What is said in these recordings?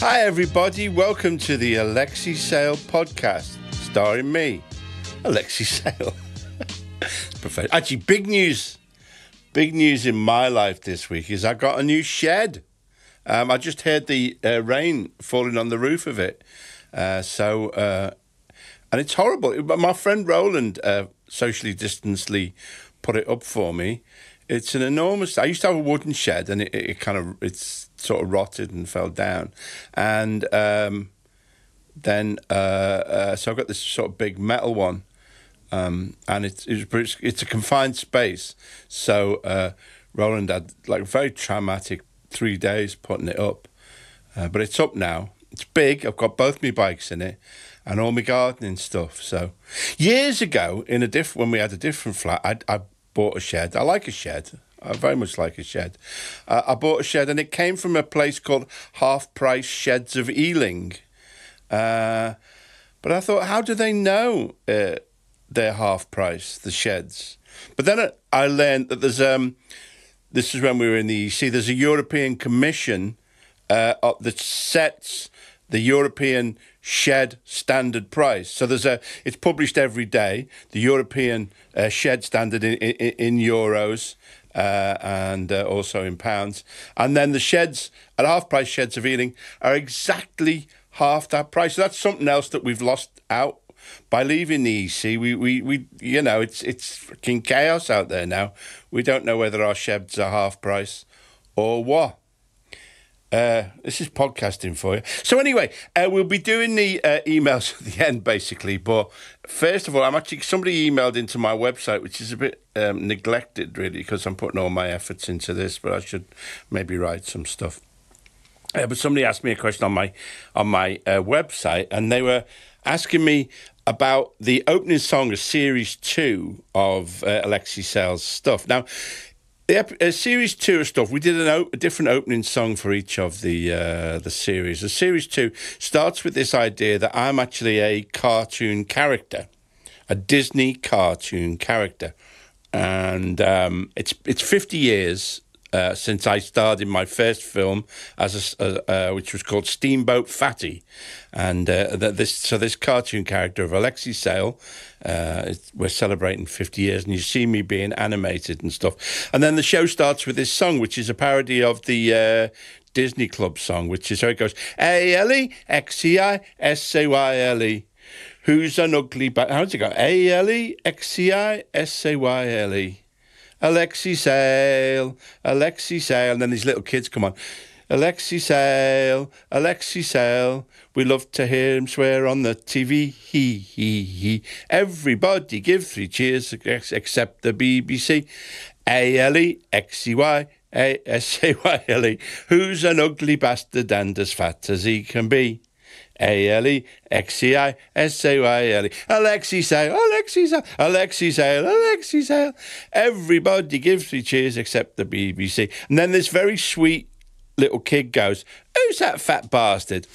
Hi everybody, welcome to the Alexei Sayle Podcast, starring me, Alexei Sayle. Actually, big news in my life this week is I got a new shed. I just heard the rain falling on the roof of it. And it's horrible. But my friend Roland socially distancedly put it up for me. It's an enormous... I used to have a wooden shed and it's sort of rotted and fell down. And so I've got this sort of big metal one. And it's a confined space. So Roland had like a very traumatic 3 days putting it up. But it's up now. It's big. I've got both my bikes in it and all my gardening stuff. So years ago, when we had a different flat, I bought a shed. I like a shed. I very much like a shed. I bought a shed and it came from a place called Half Price Sheds of Ealing. But I thought, how do they know they're half price, the sheds? But then I learned that there's, this is when we were in the EC, there's a European Commission that sets the European shed standard price. So it's published every day, the European shed standard in euros and also in pounds. And then the sheds at half price sheds of Ealing are exactly half that price. So that's something else that we've lost out by leaving the EC. We you know, it's freaking chaos out there now. We don't know whether our sheds are half price or what. This is podcasting for you. So anyway, we'll be doing the emails at the end, basically. But first of all, somebody emailed into my website, which is a bit neglected, really, because I'm putting all my efforts into this. But I should maybe write some stuff. But somebody asked me a question on my website, and they were asking me about the opening song of Series 2 of Alexei Sayle's stuff. Now, Series 2 of stuff, we did a different opening song for each of the series. The Series 2 starts with this idea that I'm actually a cartoon character, a Disney cartoon character. And it's 50 years since I starred in my first film, which was called Steamboat Fatty. And this cartoon character of Alexei Sayle, we're celebrating 50 years, and you see me being animated and stuff. And then the show starts with this song, which is a parody of the Disney Club song, which is how it goes: A-L-E-X-E-I-S-A-Y-L-E. Who's an ugly... How does it go? A-L-E-X-E-I-S-A-Y-L-E. Alexei Sayle, Alexei Sayle. And then these little kids come on. Alexei Sayle, Alexei Sayle. We love to hear him swear on the TV. He. Everybody give 3 cheers except the BBC. A-L-E-X-E-Y-A-S-A-Y-L-E. Who's an ugly bastard and as fat as he can be? A-L-E-X-E-I-S-A-Y-L-E. Alexei Sayle, Alexei Sayle, Alexei Sayle, Alexei Sayle. Everybody give 3 cheers except the BBC. And then this very sweet little kid goes, who's that fat bastard?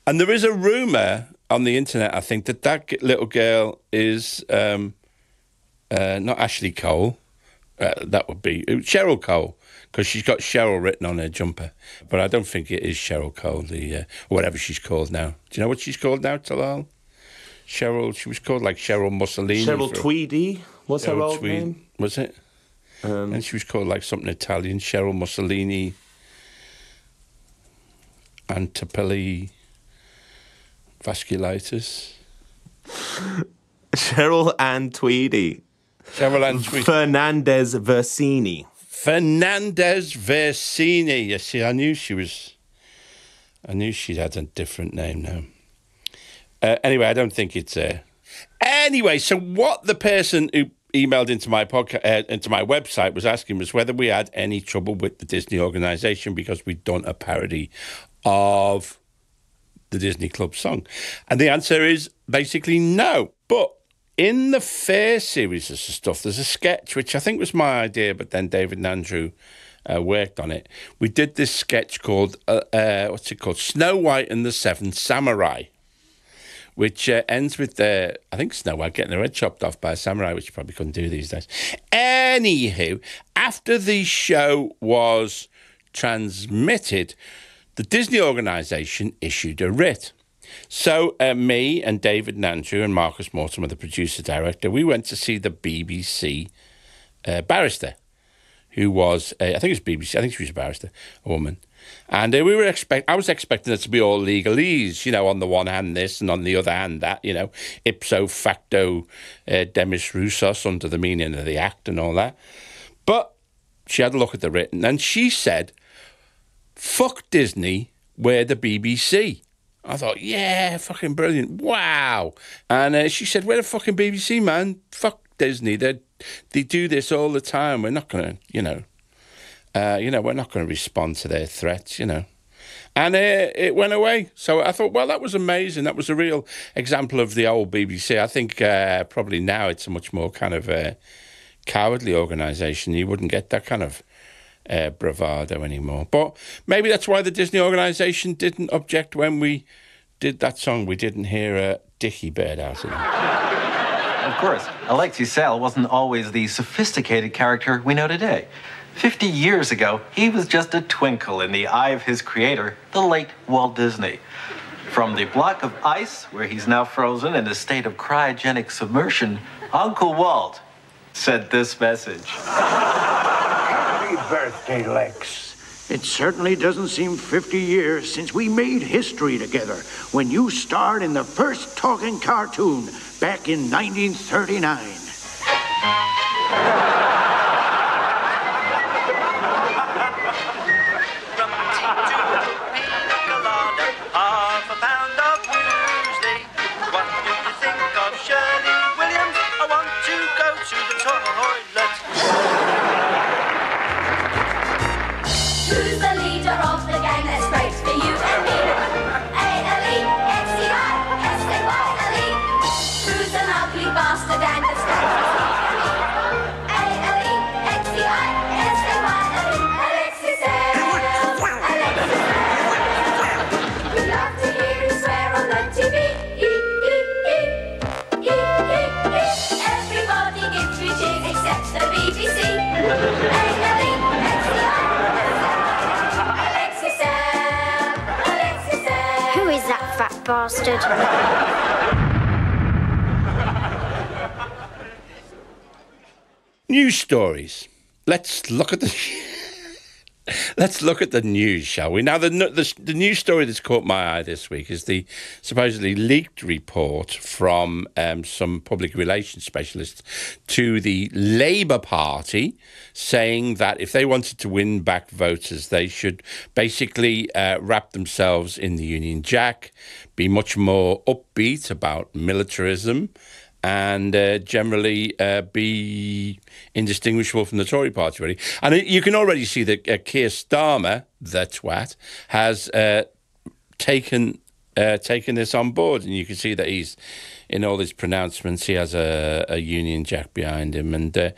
And there is a rumour on the internet, I think, that little girl is not Ashley Cole. That would be Cheryl Cole, because she's got Cheryl written on her jumper. But I don't think it is Cheryl Cole, whatever she's called now. Do you know what she's called now, Talal? Cheryl, she was called like Cheryl Mussolini. Cheryl Tweedy? What's her old name? Was it? And she was called like something Italian. Cheryl Mussolini. Antipelli vasculitis. Cheryl Ann Tweedy. Cheryl Ann Tweedy. Fernandez Versini. Fernandez Versini. You see, I knew she had a different name now. Anyway, I don't think it's Anyway, so what the person who emailed into my into my website was asking was whether we had any trouble with the Disney organisation because we'd done a parody of the Disney Club song. And the answer is basically no. But in the fair series of stuff, there's a sketch, which I think was my idea, but then David and Andrew worked on it. We did this sketch called, what's it called? Snow White and the Seven Samurai, which ends with, I think, Snow White getting her head chopped off by a samurai, which you probably couldn't do these days. Anywho, after the show was transmitted, the Disney organisation issued a writ. So me and David Nandrew and Marcus Mortimer, the producer-director, we went to see the BBC barrister, who was, I think it was BBC, I think she was a barrister, a woman. And I was expecting it to be all legalese, you know, on the one hand this and on the other hand that, you know, ipso facto demis rusos, under the meaning of the act and all that. But she had a look at the written and she said, fuck Disney, we're the BBC. I thought, yeah, fucking brilliant. Wow. And she said, we're the fucking BBC, man. Fuck Disney. They do this all the time. We're not going to, we're not going to respond to their threats, you know. And it went away. So I thought, well, that was amazing. That was a real example of the old BBC. I think probably now it's a much more kind of cowardly organisation. You wouldn't get that kind of bravado anymore. But maybe that's why the Disney organisation didn't object when we did that song. We didn't hear a dicky bird out of it. Of course, Alexei Sayle wasn't always the sophisticated character we know today. 50 years ago, he was just a twinkle in the eye of his creator, the late Walt Disney. From the block of ice, where he's now frozen in a state of cryogenic submersion, Uncle Walt sent this message. Happy birthday, Lex. It certainly doesn't seem 50 years since we made history together when you starred in the first talking cartoon back in 1939. Who's the leader of the gang that's great for you and me? A-L-E-X-E-I-S-A-Y-L-E. Who's an ugly bastard and that's great for me and me? A-L-E-X-E-I-S-A-Y-L-E. Alexei Sayle. Alexei Sayle. We love to hear you swear on the TV. Everybody gives you cheers except the BBC. Who is that fat bastard? News stories. Let's look at the news, shall we? Now, the news story that's caught my eye this week is the supposedly leaked report from some public relations specialists to the Labour Party, saying that if they wanted to win back voters, they should basically wrap themselves in the Union Jack, be much more upbeat about militarism, and generally be indistinguishable from the Tory party, really. And you can already see that Keir Starmer, the twat, has taken this on board, and you can see that he's, in all his pronouncements, he has a Union Jack behind him. And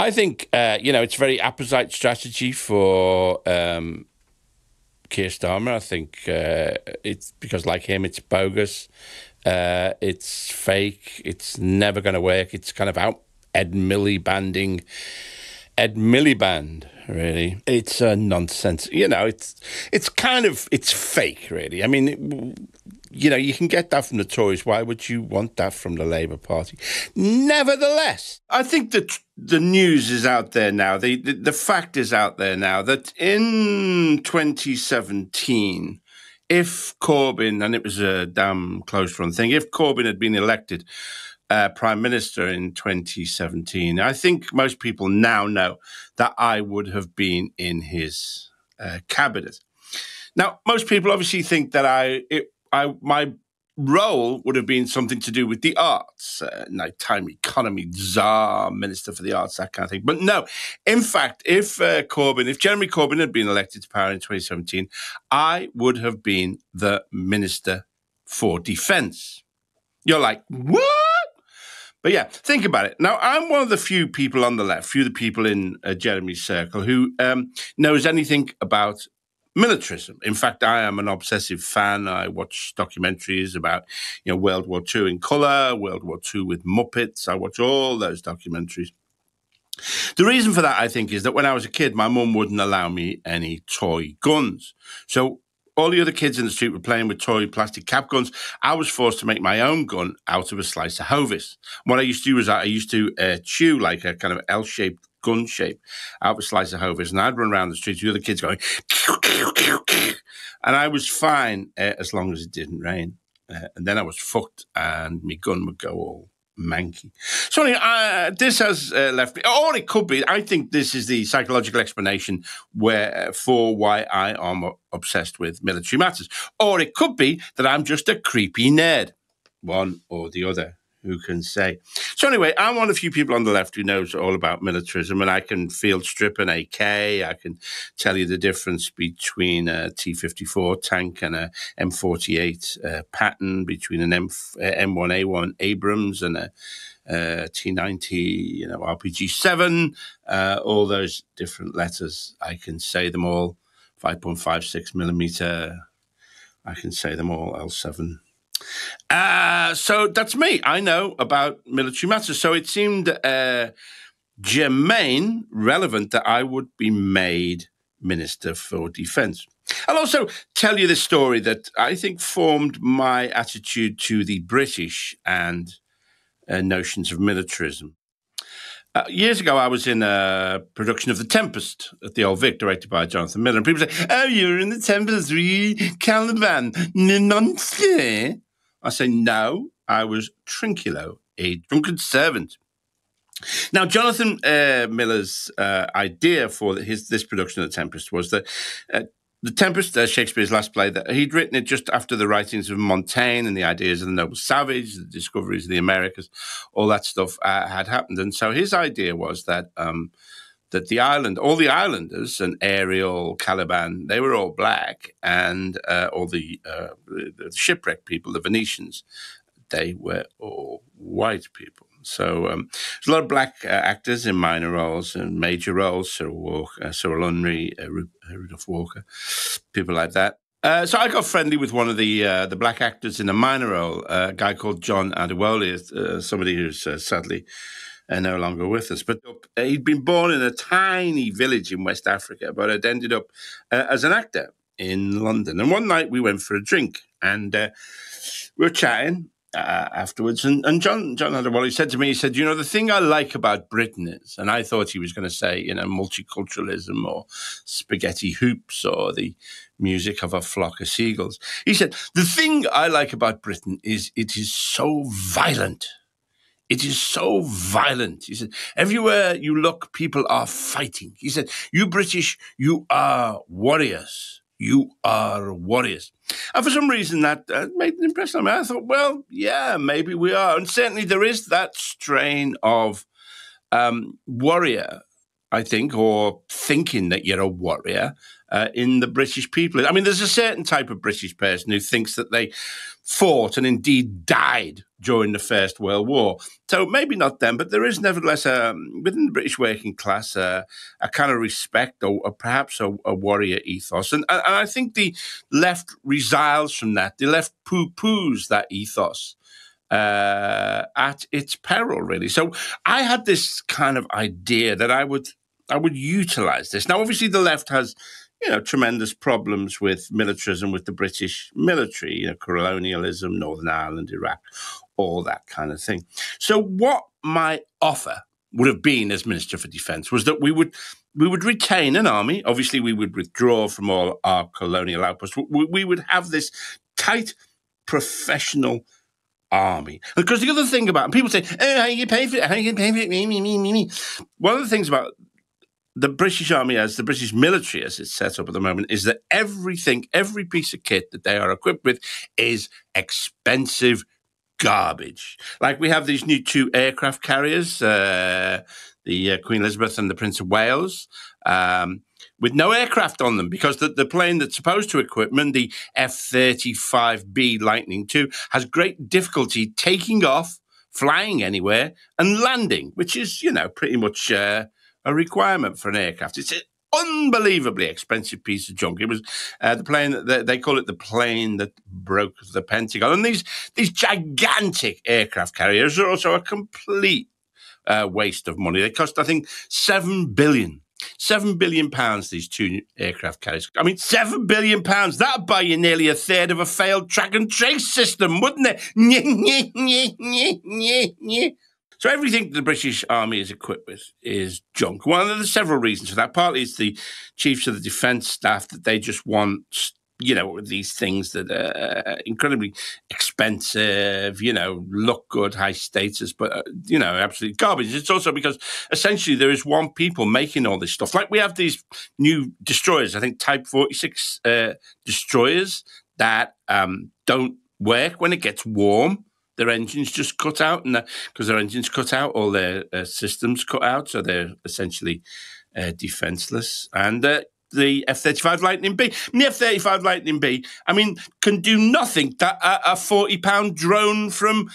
I think, it's a very apposite strategy for Keir Starmer. I think it's because, like him, it's bogus. It's fake. It's never going to work. It's kind of out Ed Milibanding Ed Miliband, really. It's nonsense. It's fake, really. I mean, you can get that from the Tories. Why would you want that from the Labour Party? Nevertheless, I think that the news is out there now. The fact is out there now that in 2017, if Corbyn, and it was a damn close run thing, if Corbyn had been elected Prime Minister in 2017, I think most people now know that I would have been in his cabinet. Now, most people obviously think that my role would have been something to do with the arts, nighttime economy czar, minister for the arts, that kind of thing. But no, in fact, if Jeremy Corbyn had been elected to power in 2017, I would have been the Minister for Defence. You're like, what? But yeah, think about it. Now, I'm one of the few people on the left, few of the people in Jeremy's circle who knows anything about militarism. In fact, I am an obsessive fan. I watch documentaries about, World War II in colour, World War II with Muppets. I watch all those documentaries. The reason for that, I think, is that when I was a kid, my mum wouldn't allow me any toy guns. So All the other kids in the street were playing with toy plastic cap guns. I was forced to make my own gun out of a slice of Hovis. What I used to do was I used to chew like a kind of L-shaped gun shape out of a slice of Hovis, and I'd run around the streets with the other kids going, and I was fine as long as it didn't rain. And then I was fucked, and my gun would go all manky. So anyway, this has left me, or it could be, I think this is the psychological explanation for why I am obsessed with military matters. Or it could be that I'm just a creepy nerd. One or the other. Who can say? So anyway, I'm one of the few people on the left who knows all about militarism, and I can field strip an AK. I can tell you the difference between a T-54 tank and a M48 Patton, between an M1A1 Abrams and a T90, RPG-7. All those different letters, I can say them all. 5.56 millimeter. I can say them all. L7. So that's me. I know about military matters. So it seemed germane, relevant that I would be made Minister for Defence. I'll also tell you the story that I think formed my attitude to the British and notions of militarism. Years ago, I was in a production of The Tempest at the Old Vic, directed by Jonathan Miller. And people say, "Oh, you were in The Tempest, were you Caliban? Monster?" I say, no, I was Trinculo, a drunken servant. Now, Jonathan Miller's idea for this production of The Tempest was that The Tempest, Shakespeare's last play, that he'd written it just after the writings of Montaigne and the ideas of the noble savage, the discoveries of the Americas, all that stuff had happened. And so his idea was that that the island, all the islanders, and Ariel, Caliban, they were all black, and all the shipwrecked people, the Venetians, they were all white people. So there's a lot of black actors in minor roles and major roles, Cyril Unry, Rudolph Walker, people like that. So I got friendly with one of the black actors in a minor role, a guy called John Adewole, somebody who's sadly no longer with us. But he'd been born in a tiny village in West Africa, but had ended up as an actor in London. And one night we went for a drink, and we were chatting afterwards. And John Adewole said to me, he said, the thing I like about Britain is, and I thought he was going to say, multiculturalism or spaghetti hoops or the music of a flock of seagulls. He said, the thing I like about Britain is it is so violent. It is so violent. He said, everywhere you look, people are fighting. He said, you British, you are warriors. You are warriors. And for some reason, that made an impression on me. I thought, well, yeah, maybe we are. And certainly there is that strain of warrior, I think, or thinking that you're a warrior in the British people. I mean, there's a certain type of British person who thinks that they fought and indeed died during the First World War. So maybe not them, but there is nevertheless within the British working class a kind of respect or perhaps a warrior ethos. And I think the left resiles from that. The left poo-poos that ethos at its peril, really. So I had this kind of idea that I would utilize this. Now, obviously, the left has tremendous problems with militarism, with the British military, colonialism, Northern Ireland, Iraq, all that kind of thing. So what my offer would have been as Minister for Defence was that we would retain an army. Obviously, we would withdraw from all our colonial outposts. We would have this tight, professional army. Because the other thing about, people say, oh, how you pay for it? How you pay for it? Me. One of the things about the British Army, as the British military as it's set up at the moment, is that every piece of kit that they are equipped with is expensive garbage. Like we have these new 2 aircraft carriers, the Queen Elizabeth and the Prince of Wales, with no aircraft on them, because the plane that's supposed to equip them, the F-35B Lightning II, has great difficulty taking off, flying anywhere, and landing, which is, pretty much a requirement for an aircraft. It's an unbelievably expensive piece of junk. It was the plane that they call it the plane that broke the Pentagon. And these gigantic aircraft carriers are also a complete waste of money. They cost, I think, $7 billion £7 billion, these 2 aircraft carriers. I mean, £7 billion, that'd buy you nearly a third of a failed track and trace system, wouldn't it? So everything the British Army is equipped with is junk. Well, there's several reasons for that. Partly it's the chiefs of the defence staff that they just want, these things that are incredibly expensive, look good, high status, but, absolute garbage. It's also because essentially there is one people making all this stuff. Like we have these new destroyers, I think Type 46 destroyers that don't work when it gets warm. Their engines just cut out, and because their engines cut out, all their systems cut out, so they're essentially defenseless. And the F-35 Lightning B, and the F-35 Lightning B, I mean, can do nothing that a 40-pound drone from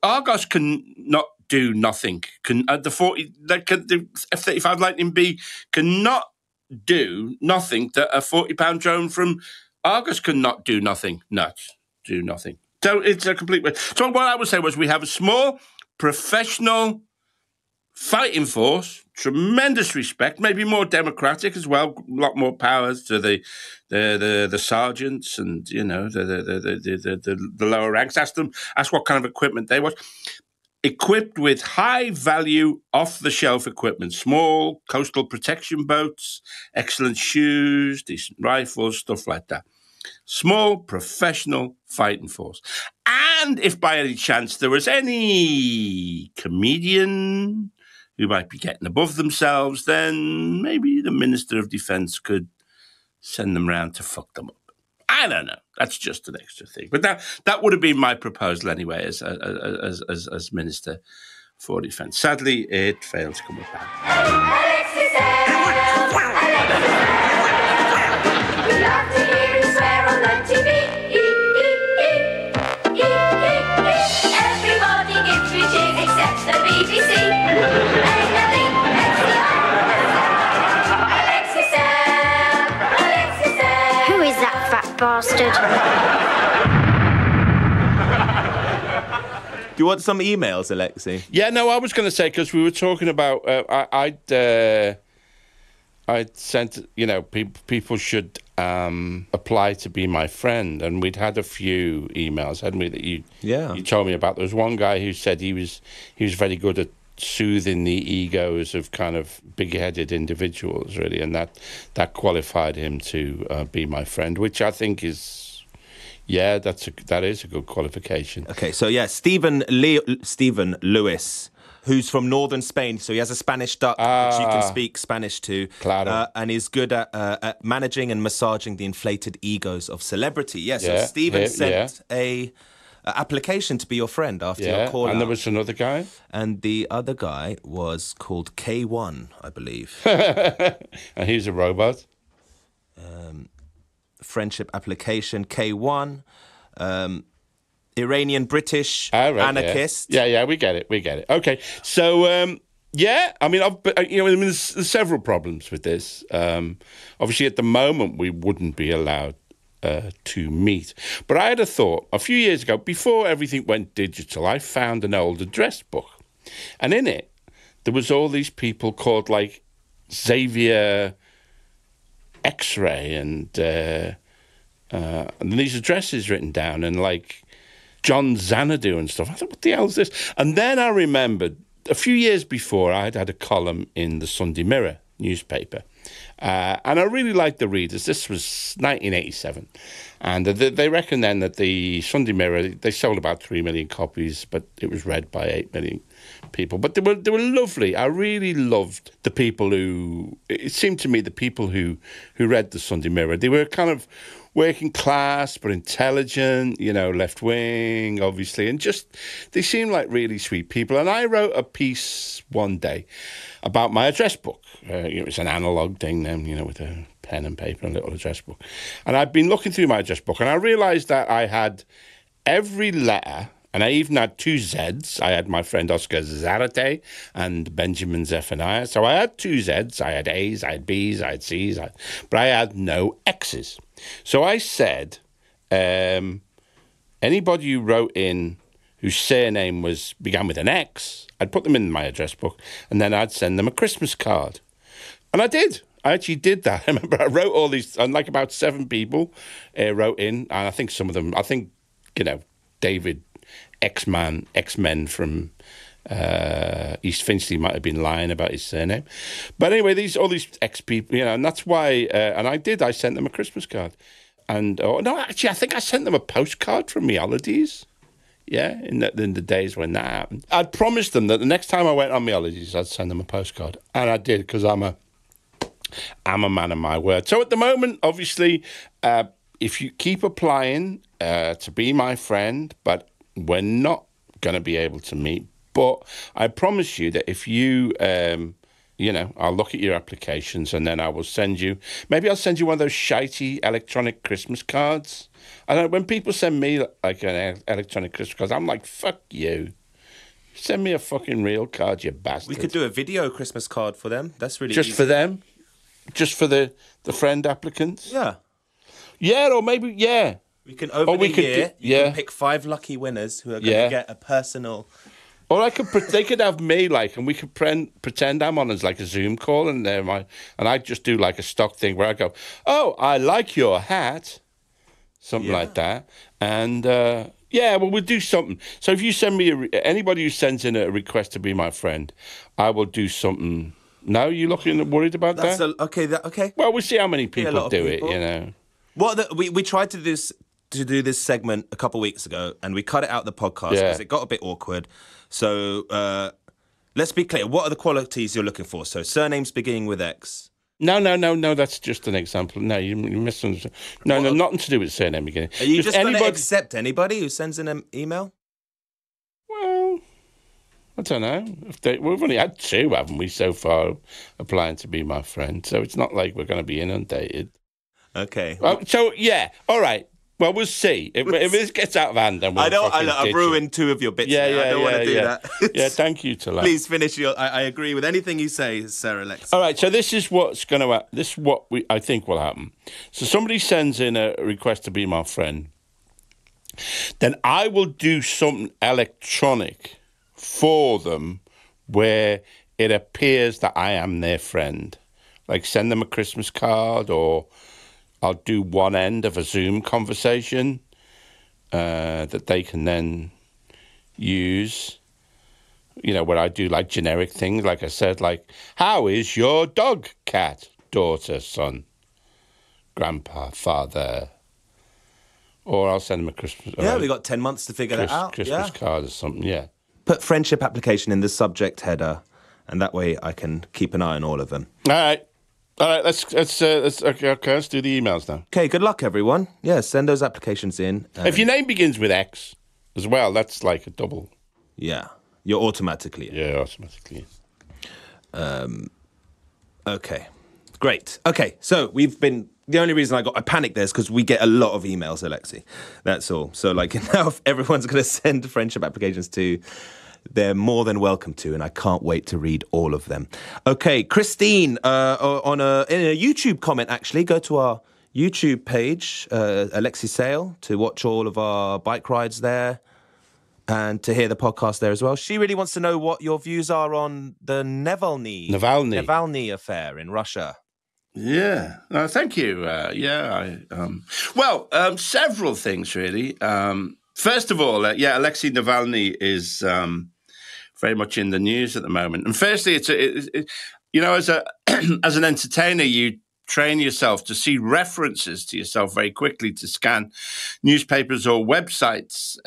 Argos can not do nothing. The F-35 Lightning B cannot do nothing that a 40-pound drone from Argos cannot do nothing. Do nothing. So it's a complete way. So what I would say was we have a small, professional fighting force, tremendous respect, maybe more democratic as well, a lot more powers to the sergeants and, the lower ranks. Ask what kind of equipment they want. Equipped with high-value, off-the-shelf equipment, small coastal protection boats, excellent shoes, decent rifles, stuff like that. Small, professional fighting force. And if by any chance there was any comedian who might be getting above themselves, then maybe the Minister of Defence could send them round to fuck them up. I don't know. That's just an extra thing. But that would have been my proposal anyway as Minister for Defence. Sadly, it failed to come about. Alexei Sayle, we love to hear you swear on the TV. Everybody gives you cheers except the BBC. Alexei Sayle. Who is that fat bastard? Do you want some emails, Alexei? Yeah, no, I was going to say, because we were talking about, I'd sent, people should apply to be my friend, and we'd had a few emails, hadn't we, that you told me about. There was one guy who said he was very good at soothing the egos of kind of big-headed individuals, really, and that qualified him to be my friend, which I think is... Yeah, that is a good qualification. Okay, so Stephen Lewis, who's from northern Spain, so he has a Spanish duck which you can speak Spanish to, claro. And is good at managing and massaging the inflated egos of celebrity. So Stephen sent a application to be your friend after your call. And there was another guy, and the other guy was called K1, I believe, and he's a robot. Friendship application, K1, Iranian British anarchist. Yeah, we get it. Okay, so I mean, there's several problems with this. Obviously, at the moment, we wouldn't be allowed to meet. But I had a thought a few years ago, before everything went digital. I found an old address book, and in it there was all these people called like Xavier X-Ray and these addresses written down, and like John Xanadu and stuff. I thought, what the hell is this? And then I remembered a few years before I'd had a column in the Sunday Mirror newspaper, and I really liked the readers. This was 1987, and they reckon then that the Sunday Mirror, they sold about 3 million copies, but it was read by 8 million people. But they were lovely. I really loved the people who, it seemed to me, the people who read the Sunday Mirror. They were kind of working class but intelligent, left wing, obviously, and just they seemed like really sweet people. And I wrote a piece one day about my address book. It was an analog thing then, with a pen and paper and a little address book. And I'd been looking through my address book, and I realised that I had every letter. And I even had 2 Zs. I had my friend Oscar Zarate and Benjamin Zephaniah. So I had 2 Zs. I had As, I had Bs, I had Cs, but I had no Xs. So I said, anybody who wrote in whose surname began with an X, I'd put them in my address book, and then I'd send them a Christmas card. And I did. I actually did that. I remember I wrote all these, and like about 7 people wrote in, and I think some of them, David X-Men from East Finchley might have been lying about his surname. But anyway, all these ex-people, and that's why, and I sent them a Christmas card. And, I think I sent them a postcard from my holidays. Yeah, in the days when that happened. I'd promised them that the next time I went on my holidays, I'd send them a postcard. And I did, because I'm a man of my word. So at the moment, obviously, if you keep applying to be my friend, but we're not going to be able to meet. But I promise you that if you, I'll look at your applications and then I will send you, maybe I'll send you one of those shitey electronic Christmas cards. I don't know, when people send me like an electronic Christmas card, I'm like, fuck you. Send me a fucking real card, you bastard. We could do a video Christmas card for them. That's really Just easy. for them? Just for the friend applicants? Yeah. Yeah, or maybe, yeah. We can, over the year, you yeah. can pick 5 lucky winners who are going to get a personal... Or they could have me, and we could pretend I'm on as like a Zoom call, and I just do like a stock thing where I go, "Oh, I like your hat," something like that, and we'll do something. So if you send me anybody who sends in a request to be my friend, I will do something. No, you looking worried about that? Okay. Well, we'll see how many people do it. We tried to do this segment a couple of weeks ago, and we cut it out of the podcast because it got a bit awkward. So let's be clear. What are the qualities you're looking for? So surnames beginning with X. No. That's just an example. No, you misunderstood. No, nothing to do with surname beginning. Are you just going to accept anybody who sends in an email? Well, I don't know. We've only had 2, haven't we, so far, applying to be my friend. So it's not like we're going to be inundated. Okay. So, yeah. All right. Well, we'll see. If this gets out of hand, then I've ruined 2 of your bits. I don't want to do that. Yeah, thank you, Talal. Please finish I agree with anything you say, Sir Alexei. All right, so this is what's going to happen. This is what I think will happen. So somebody sends in a request to be my friend. Then I will do something electronic for them where it appears that I am their friend. Like send them a Christmas card, or I'll do one end of a Zoom conversation that they can then use, where I do like generic things, like I said, like, how is your dog, cat, daughter, son, grandpa, father? Or I'll send them a Christmas... we got 10 months to figure that out. Christmas card or something, yeah. Put friendship application in the subject header, and that way I can keep an eye on all of them. All right, let's do the emails now. Okay, good luck, everyone. Yeah, send those applications in. If your name begins with X as well, that's like a double. Yeah, you're automatically in. Yeah, automatically in. Okay, great. Okay, so we've been... The only reason I panicked there is because we get a lot of emails, Alexei. That's all. So, now if everyone's going to send friendship applications to... They're more than welcome to, and I can't wait to read all of them. Okay, Christine, in a YouTube comment, actually, go to our YouTube page, Alexei Sayle, to watch all of our bike rides there and to hear the podcast there as well. She really wants to know what your views are on the Navalny affair in Russia. Yeah, thank you. Several things, really. First of all, Alexei Navalny is very much in the news at the moment. And firstly, as an entertainer, you train yourself to see references to yourself very quickly, to scan newspapers or websites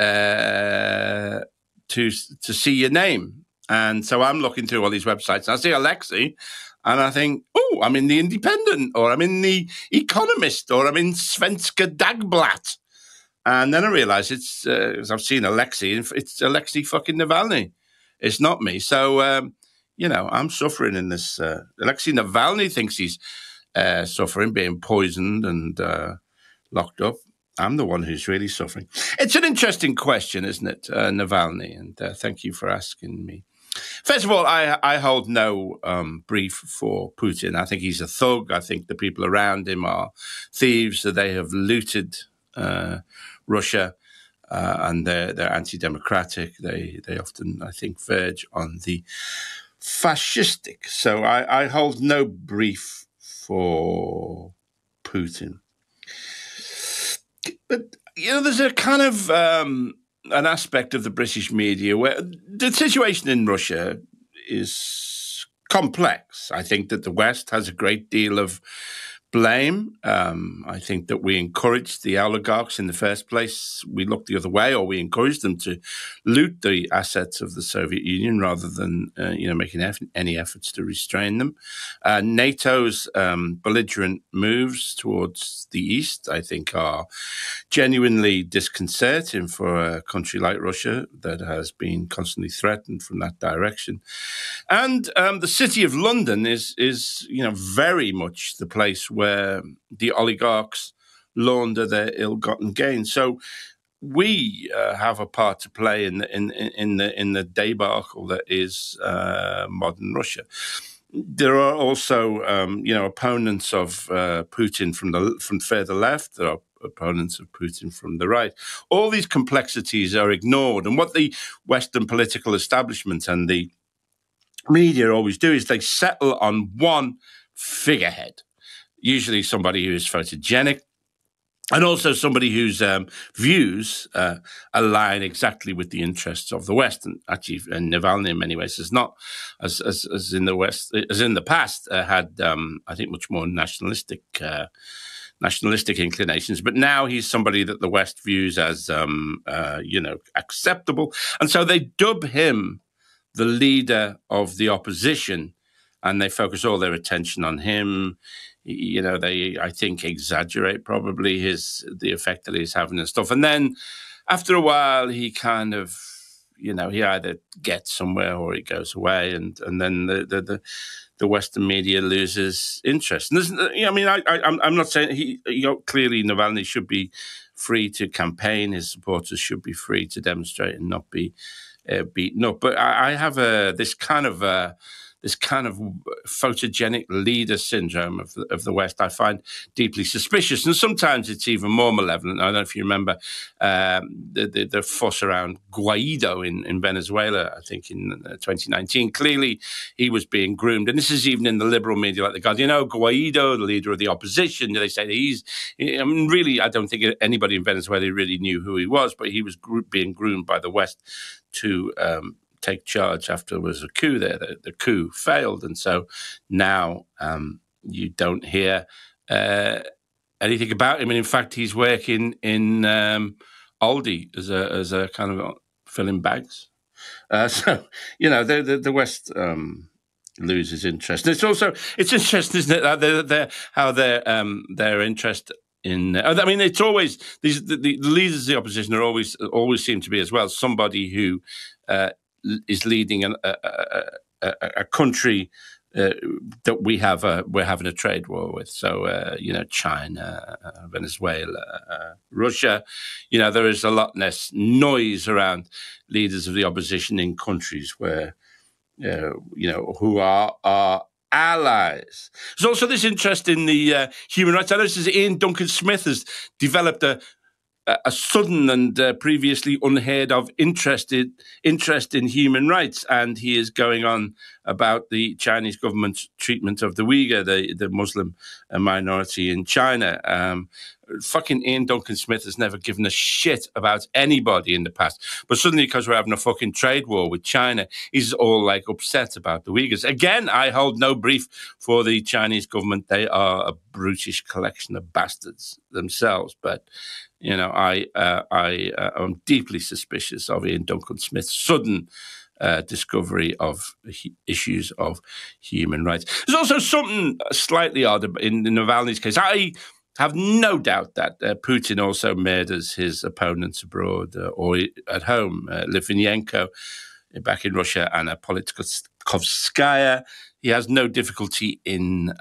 to see your name. And so I'm looking through all these websites, and I see Alexei, and I think, oh, I'm in the Independent, or I'm in the Economist, or I'm in Svenska Dagblatt. And then I realised it's, I've seen Alexei, it's Alexei fucking Navalny. It's not me. So, I'm suffering in this. Alexei Navalny thinks he's suffering, being poisoned and locked up. I'm the one who's really suffering. It's an interesting question, isn't it, Navalny? And thank you for asking me. First of all, I hold no brief for Putin. I think he's a thug. I think the people around him are thieves, that they have looted Russia, and they're anti-democratic. They often, I think, verge on the fascistic. So I hold no brief for Putin. But, there's a kind of an aspect of the British media where the situation in Russia is complex. I think that the West has a great deal of blame. I think that we encouraged the oligarchs in the first place. We looked the other way, or we encouraged them to loot the assets of the Soviet Union rather than, making any efforts to restrain them. NATO's belligerent moves towards the East, I think, are genuinely disconcerting for a country like Russia that has been constantly threatened from that direction. And the City of London is very much the place where the oligarchs launder their ill-gotten gains. So we have a part to play in the debacle that is modern Russia. There are also, opponents of Putin from further left. There are opponents of Putin from the right. All these complexities are ignored, and what the Western political establishment and the media always do is they settle on one figurehead. Usually somebody who is photogenic, and also somebody whose views align exactly with the interests of the West. And actually, Navalny, in many ways, is not as in the West as in the past had, I think, much more nationalistic inclinations. But now he's somebody that the West views as, acceptable, and so they dub him the leader of the opposition, and they focus all their attention on him. They, I think, exaggerate probably the effect that he's having and stuff. And then after a while, he kind of, he either gets somewhere or he goes away, and then the Western media loses interest. And I'm not saying clearly Navalny should be free to campaign. His supporters should be free to demonstrate and not be beaten up. But I have this kind of photogenic leader syndrome of the West I find deeply suspicious, and sometimes it's even more malevolent. I don't know if you remember the fuss around Guaido in Venezuela, I think in 2019. Clearly, he was being groomed, and this is even in the liberal media, like the Guardian. Guaido, the leader of the opposition, they say really, I don't think anybody in Venezuela really knew who he was, but he was being groomed by the West to take charge after there was a coup there. The coup failed, and so now you don't hear anything about him. And in fact, he's working in Aldi as a kind of filling bags. The West loses interest. And it's interesting, isn't it? How their interest in. It's always the leaders of the opposition are always seem to be as well somebody who is leading a country that we're having a trade war with. So China, Venezuela, Russia. There is a lot less noise around leaders of the opposition in countries where who are our allies. There's also this interest in the human rights. I noticed Ian Duncan Smith has developed a sudden and previously unheard of interest in human rights, and he is going on about the Chinese government's treatment of the Uyghur, the Muslim minority in China. Fucking Ian Duncan Smith has never given a shit about anybody in the past, but suddenly, because we're having a fucking trade war with China, he's all upset about the Uyghurs. Again, I hold no brief for the Chinese government. They are a brutish collection of bastards themselves, but I am deeply suspicious of Ian Duncan Smith's sudden discovery of issues of human rights. There's also something slightly odd in Navalny's case. I have no doubt that Putin also murders his opponents abroad or at home. Litvinenko back in Russia, and Politkovskaya. He has no difficulty in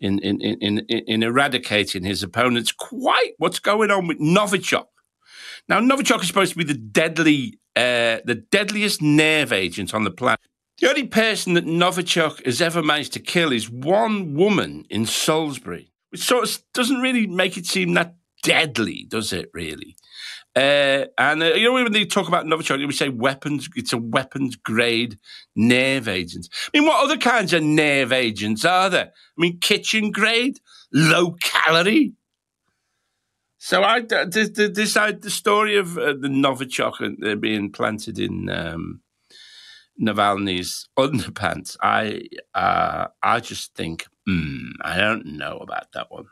eradicating his opponents. Quite what's going on with Novichok. Now, Novichok is supposed to be the deadliest nerve agent on the planet. The only person that Novichok has ever managed to kill is one woman in Salisbury, which sort of doesn't really make it seem that deadly, does it, really? And when they talk about Novichok, we say weapons. It's a weapons grade nerve agent. I mean, what other kinds of nerve agents are there? I mean, kitchen grade, low calorie. So the story of the Novichok being planted in Navalny's underpants. I just think I don't know about that one.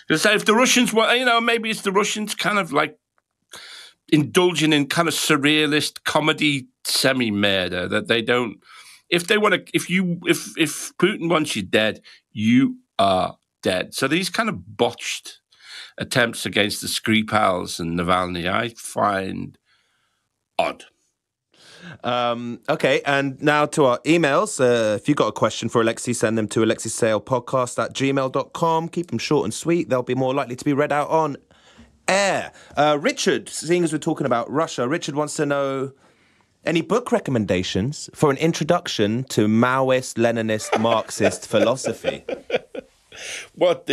Because if the Russians want, maybe it's the Russians kind of like indulging in kind of surrealist comedy semi-murder that they don't. If they want to, if Putin wants you dead, you are dead. So these kind of botched attempts against the Skripals and Navalny, I find odd. Okay, and now to our emails. If you've got a question for Alexei, send them to Alexei Sayle Podcast at gmail.com. Keep them short and sweet. They'll be more likely to be read out on air. Richard, seeing as we're talking about Russia, Richard wants to know any book recommendations for an introduction to Maoist, Leninist, Marxist philosophy. Book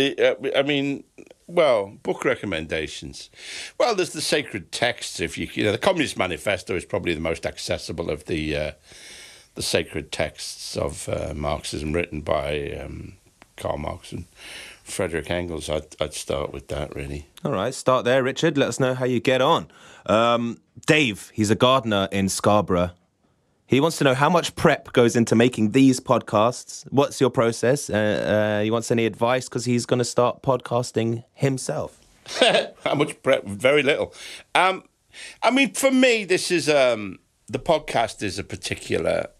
recommendations. Well, there's the sacred texts. The Communist Manifesto is probably the most accessible of the sacred texts of Marxism, written by Karl Marx and Frederick Engels. I'd start with that, really. All right, start there, Richard. Let us know how you get on. Dave, he's a gardener in Scarborough. He wants to know how much prep goes into making these podcasts. What's your process? He wants any advice because he's going to start podcasting himself. How much prep? Very little. For me, this is the podcast is a particular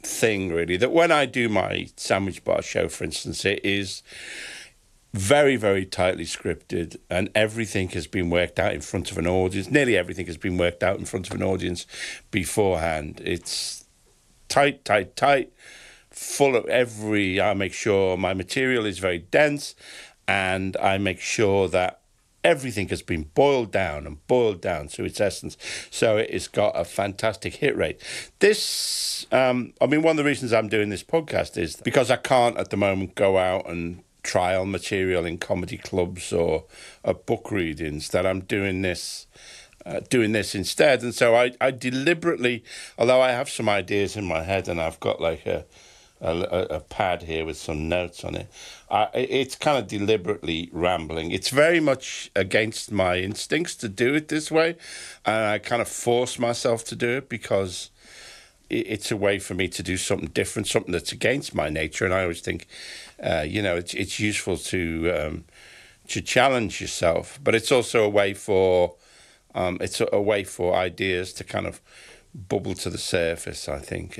thing, really. That when I do my sandwich bar show, for instance, it is very, very tightly scripted, and everything has been worked out in front of an audience. Nearly everything has been worked out in front of an audience beforehand. It's tight, full of I make sure my material is very dense, and I make sure that everything has been boiled down to its essence. So it's got a fantastic hit rate. This, one of the reasons I'm doing this podcast is because I can't at the moment go out and trial material in comedy clubs or book readings, that I'm doing this instead. And so I deliberately, although I have some ideas in my head and I've got like a pad here with some notes on it, it's kind of deliberately rambling. It's very much against my instincts to do it this way, and I kind of force myself to do it because it's a way for me to do something different, something that's against my nature. And I always think, it's useful to challenge yourself, but it's also a way for ideas to kind of bubble to the surface, I think.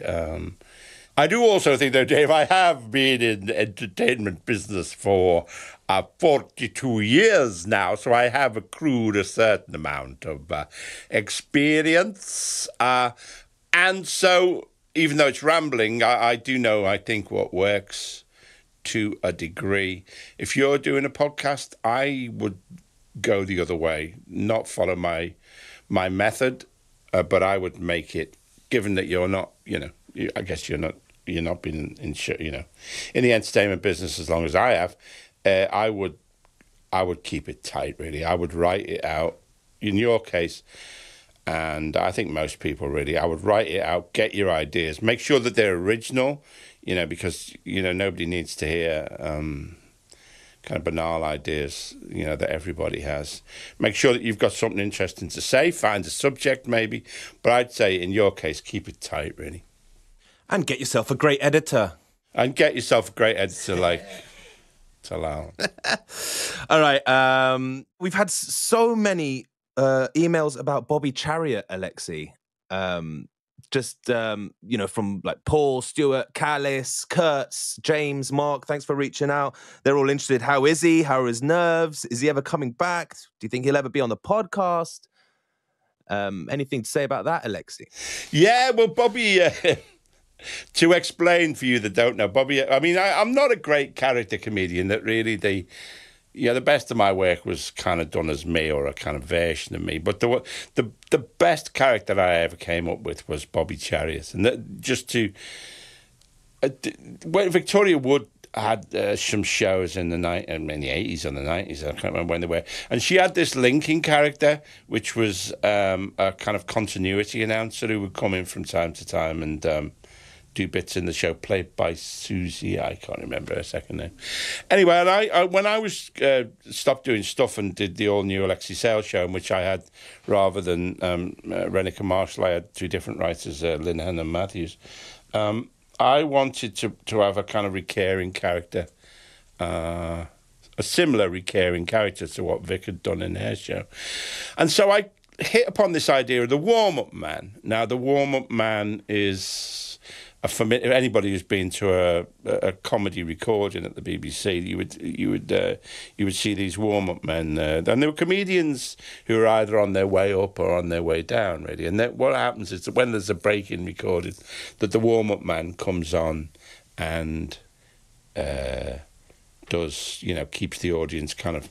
I do also think, though, Dave, I have been in the entertainment business for 42 years now, so I have accrued a certain amount of experience. And so, even though it's rambling, I do know, I think, what works to a degree. If you're doing a podcast, I would go the other way, not follow my method, but I would make it, given that you're not, I guess you're not been in the entertainment business as long as I have, I would keep it tight, really. I would write it out. In your case, and I think most people, really, I would write it out, get your ideas, make sure that they're original, because, nobody needs to hear kind of banal ideas, that everybody has. Make sure that you've got something interesting to say, find a subject maybe, but I'd say in your case, keep it tight, really. And get yourself a great editor. And get yourself a great editor like Talal. All right, we've had so many emails about Bobby Chariot, Alexei. From like Paul, Stuart, Callis, Kurtz, James, Mark. Thanks for reaching out. They're all interested. How is he? How are his nerves? Is he ever coming back? Do you think he'll ever be on the podcast? Anything to say about that, Alexei? Yeah, well, Bobby, to explain for you that don't know, Bobby, I'm not a great character comedian. That really the best of my work was kind of done as me, or a kind of version of me. But the best character I ever came up with was Bobby Chariot. And when Victoria Wood had some shows in the 80s or the 90s. I can't remember when they were. And she had this linking character, which was a kind of continuity announcer who would come in from time to time and do bits in the show, played by Susie. I can't remember her second name. Anyway, and I when I was stopped doing stuff and did the all-new Alexei Sayle show, in which I had, rather than Rennick and Marshall, I had two different writers, Linehan and Matthews. I wanted to have a kind of recurring character, a similar recurring character to what Vic had done in her show. And so I hit upon this idea of the warm-up man. Now, the warm-up man is... anybody who's been to a comedy recording at the BBC, you would see these warm-up men, and they were comedians who are either on their way up or on their way down, really. And what happens is that when there's a break-in recorded, that the warm-up man comes on and keeps the audience kind of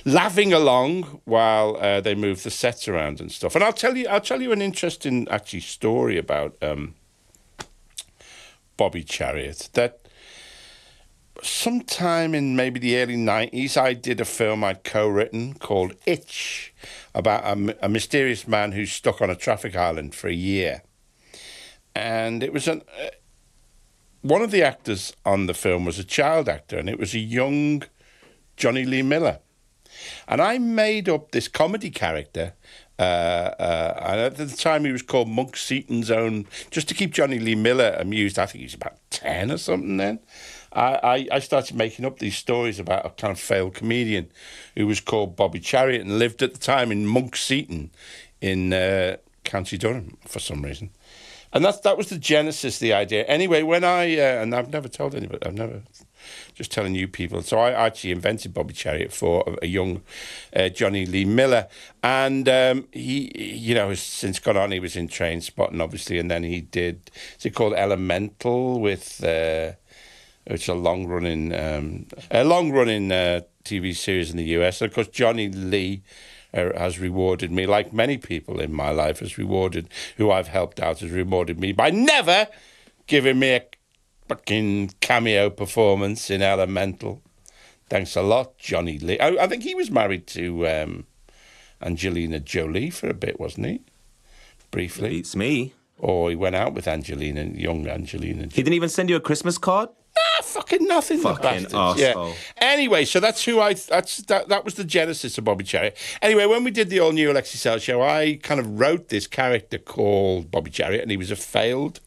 laughing along while they move the sets around and stuff. And I'll tell you an interesting actually story about Bobby Chariot, that sometime in maybe the early 90s, I did a film I'd co-written called Itch, about a mysterious man who's stuck on a traffic island for a year. And it was one of the actors on the film was a child actor, and it was a young Johnny Lee Miller. And I made up this comedy character, and at the time he was called Monk Seaton's Own, just to keep Johnny Lee Miller amused. I think he was about 10 or something then. I started making up these stories about a kind of failed comedian who was called Bobby Chariot and lived at the time in Monk Seaton in County Durham for some reason. And that was the genesis, the idea. Anyway, when and I've never told anybody, just telling you people. So I actually invented Bobby Chariot for a young Johnny Lee Miller. And he has since gone on. He was in Trainspotting, obviously. And then he did, is it called Elemental, with, which is a long-running TV series in the US. And of course, Johnny Lee has rewarded me, like many people in my life, who I've helped out, has rewarded me by never giving me a fucking cameo performance in Elemental. Thanks a lot, Johnny Lee. I think he was married to Angelina Jolie for a bit, wasn't he? Briefly. Beats me. Or he went out with young Angelina Jolie. He didn't even send you a Christmas card? Fucking nothing. Fucking arsehole. Yeah. Anyway, so that's who that was the genesis of Bobby Chariot. Anyway, when we did the all-new Alexei Sayle show, I kind of wrote this character called Bobby Chariot, and he was a failed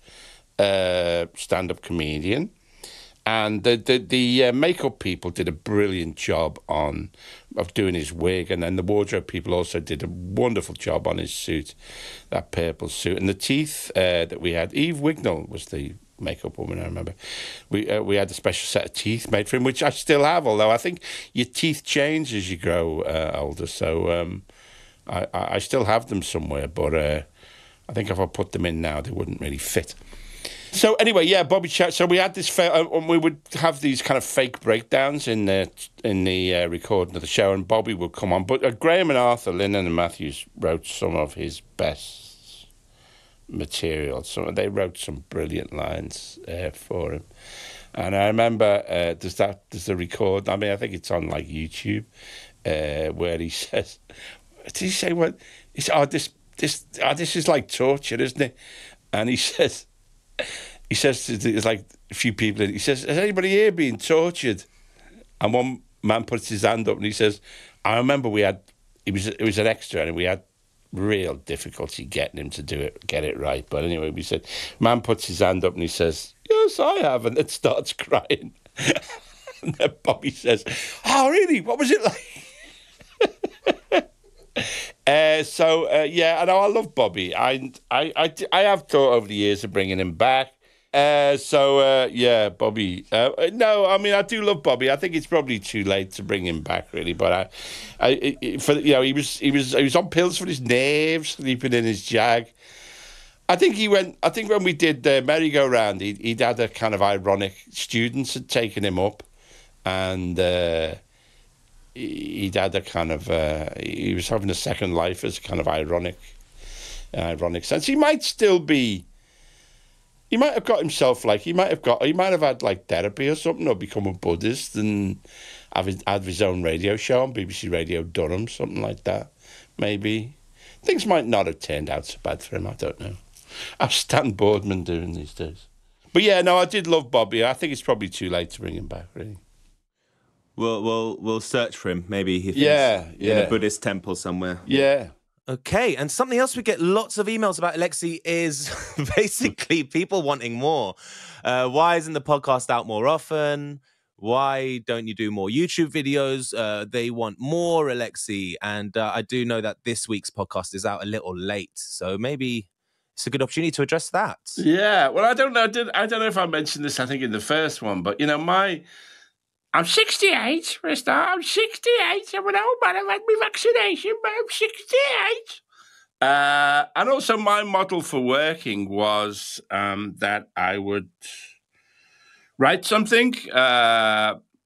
stand-up comedian. And the makeup people did a brilliant job of doing his wig, and then the wardrobe people also did a wonderful job on his suit, that purple suit. And the teeth that we had, Eve Wignall was the makeup woman, I remember. We had a special set of teeth made for him, which I still have, although I think your teeth change as you grow older. So I still have them somewhere, but I think if I put them in now, they wouldn't really fit. So anyway, yeah, Bobby Chariot. So we had this, we would have these kind of fake breakdowns in the recording of the show, and Bobby would come on. But Graham and Arthur, Linehan and Matthews wrote some of his best material. They wrote some brilliant lines for him. And I remember there's the record. I mean, I think it's on like YouTube, where he says, "Did he say what? He said, this is like torture, isn't it?" And he says, there's like a few people. He says, "Has anybody here been tortured?" And one man puts his hand up and he says, "I remember it was an extra, and we had real difficulty getting him to get it right. But anyway, we said, man puts his hand up and he says, 'Yes, I have,' and then starts crying." And then Bobby says, "Oh, really? What was it like?" Yeah, I know, I love Bobby. I have thought over the years of bringing him back. Yeah, Bobby. No, I mean, I do love Bobby. I think it's probably too late to bring him back, really. But he was on pills for his nerves, sleeping in his Jag. I think when we did the merry-go-round, he'd had a kind of ironic. Students had taken him up, and he'd had a kind of he was having a second life as a kind of ironic sense. He might still be he might have got himself he might have had like therapy or something, or become a Buddhist and have his own radio show on BBC Radio Durham, something like that. Maybe things might not have turned out so bad for him. I don't know. How's Stan Boardman doing these days? But yeah, no, I did love Bobby. I think it's probably too late to bring him back, really. We'll search for him. Maybe he's in a Buddhist temple somewhere. Yeah. Okay, and something else we get lots of emails about, Alexei, is basically people wanting more. Why isn't the podcast out more often? Why don't you do more YouTube videos? They want more, Alexei. And I do know that this week's podcast is out a little late, so maybe it's a good opportunity to address that. Yeah, well, I don't know. I don't know if I mentioned this, I think, in the first one, but, I'm 68 for a start. I'm 68. I'm an old man. I've had my vaccination, but I'm 68. And also my model for working was that I would write something.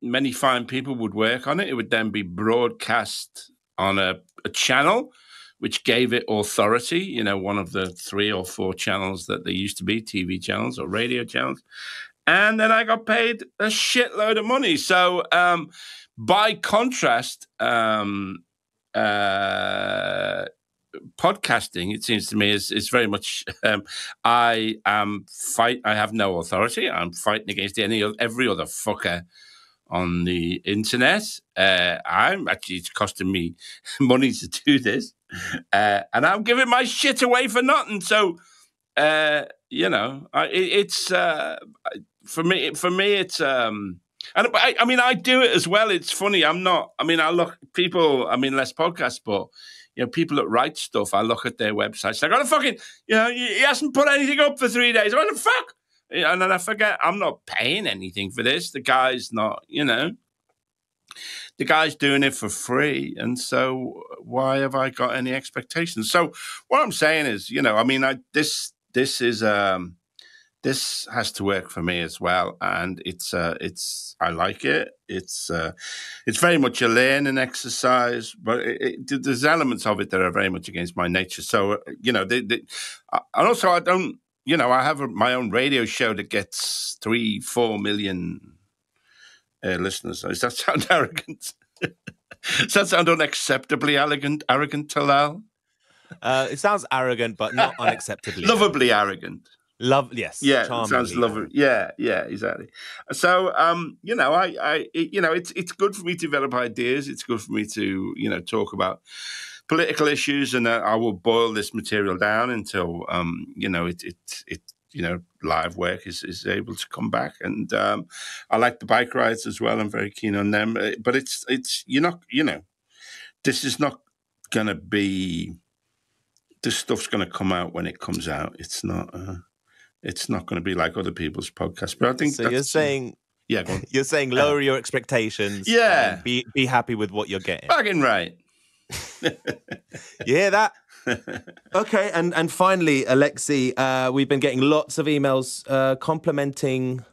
Many fine people would work on it. It would then be broadcast on a channel, which gave it authority, one of the 3 or 4 channels that there used to be, TV channels or radio channels. And then I got paid a shitload of money. So by contrast, podcasting, it seems to me, is very much I have no authority. I'm fighting against every other fucker on the internet. It's costing me money to do this, and I'm giving my shit away for nothing. So it's for me it's and I do it as well. It's funny. I look people. Less podcasts, but people that write stuff. I look at their websites. I got to fucking he hasn't put anything up for 3 days. What the fuck? And then I forget I'm not paying anything for this. The guy's not. The guy's doing it for free, and so why have I got any expectations? So what I'm saying is, this has to work for me as well, and it's I like it. It's very much a learning exercise, but there's elements of it that are very much against my nature. So and also I don't. I have my own radio show that gets 3-4 million listeners. Does that sound arrogant? Does that sound unacceptably arrogant, Talal? It sounds arrogant, but not unacceptably. Lovably arrogant. Yes. Yeah, it sounds lovely. Yeah, exactly. So, it's good for me to develop ideas. It's good for me to, talk about political issues, and I will boil this material down until, live work is able to come back. And I like the bike rides as well. I'm very keen on them. But this is not going to be. This stuff's going to come out when it comes out. It's not. It's not going to be like other people's podcasts. But I think so. You're saying, go on. You're saying lower your expectations. Yeah, and be happy with what you're getting. Fucking right. You hear that? Okay, and finally, Alexei, we've been getting lots of emails complimenting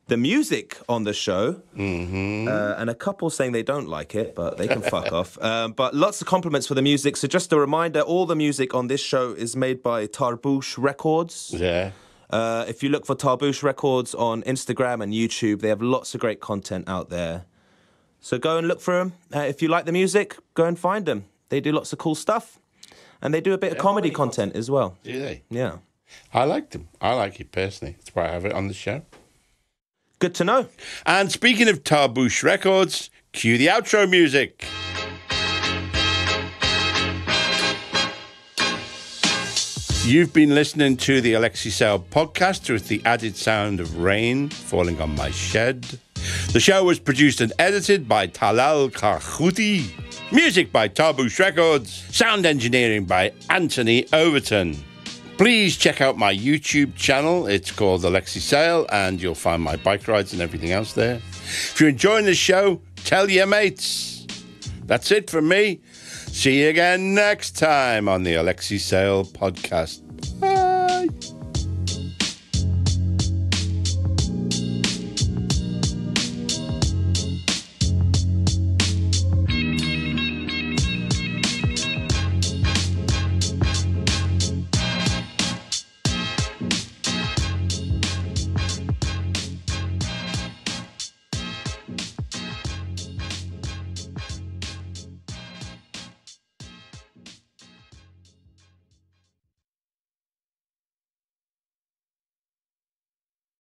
the music on the show, and a couple saying they don't like it, but they can fuck off. But lots of compliments for the music. So just a reminder, all the music on this show is made by Tarbouche Records. Yeah. If you look for Tarbouche Records on Instagram and YouTube, they have lots of great content out there. So go and look for them. If you like the music, go and find them. They do lots of cool stuff. And they do a bit of comedy content as well. Do they? Yeah. I like them. I like it personally. That's why I have it on the show. Good to know. And speaking of Tarbouche Records, cue the outro music. You've been listening to the Alexei Sayle Podcast with the added sound of rain falling on my shed. The show was produced and edited by Talal Karkouti. Music by Tarbouche Records. Sound engineering by Anthony Overton. Please check out my YouTube channel. It's called Alexei Sayle, and you'll find my bike rides and everything else there. If you're enjoying the show, tell your mates. That's it from me. See you again next time on the Alexei Sayle Podcast.